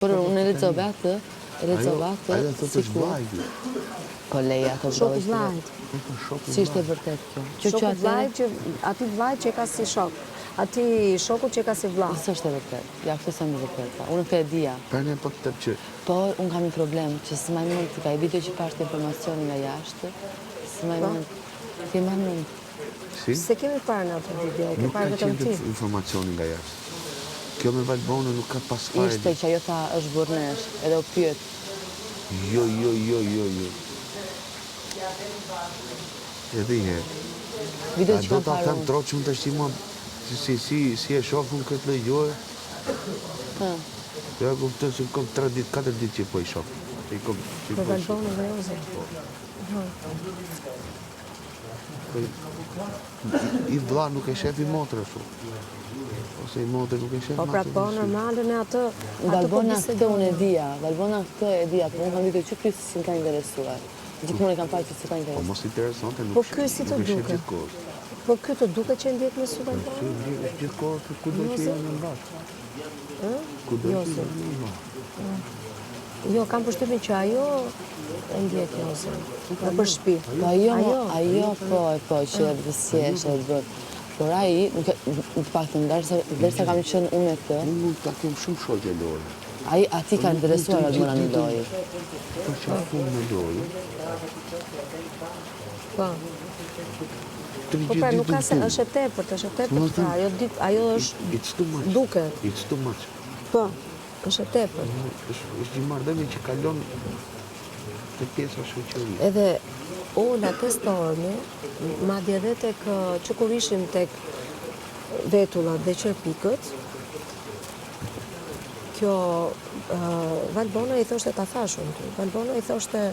Por unë lexova atë, Ajo thotë është vllajti. Po leja të Shoku vllajt. Si ishte vërtet kjo? Shoku vllajt që aty vllajt që ka si shok. Aty shoku që ka si vlla. S'është e vërtet. Ja, këtë s'e më vërtet. Unë këtë e dija. Për po të që Por unë kam një problem që s'maj mund të ka i video që pashtë informacioni nga jashtë, s'maj mund. Ti më mund. si? Se kemi parë në atë video, ke Nuk ka parë vetëm ti. qenë informacioni nga jashtë. Kjo me Valbonën nuk ka pas fare. Ishte që ajo tha është burnesh, edhe u pyet. Jo. Edhe një herë. Video A që do kam ta parë them unë. troqën të shtima si e shofun këtë lejgjore? Ha. Ja kuptoj se kom 3 ditë, 4 ditë që po i shoh. Për Valbonën dhe Ozën. I vlla nuk e shef i motrë ashtu. Ose i motrë nuk e shef. Po pra po normale me atë Valbona këtë unë e dija, por unë kam video që ky s'm ka interesuar. Gjithmonë e kam parë që s'ka Po interesuar. mos interesante nuk. Po ky si të nuk e shef duket? gjithkohës. Po ky të duket që ndjek me sy Valbonën? Gjithkohës kudo që janë në bashkë. Kudo Jo, që se. janë në bashkë. Jo, kam përshtypjen që ajo e ndjek Ozën. Në për shtëpi. Po ajo po që e vësjesh e bët. Por ai, në paktën derisa kam qenë unë me këtë, Unë mund ta kem shumë shoqë Lori. ai ati ka interesuar Almona në lojë. Po që punë në Lori. Po. Po pra nuk ka se është e tepërt pra, ajo është It's too much. duket. It's too much. Po, është e tepërt. Është një marrëdhënie që kalon te pjesa shoqërie. Edhe unë atë stormi, madje edhe tek që kur ishim tek vetullat dhe qerpikët, kjo Valbona i thoshte ta thashun ty. Valbona i thoshte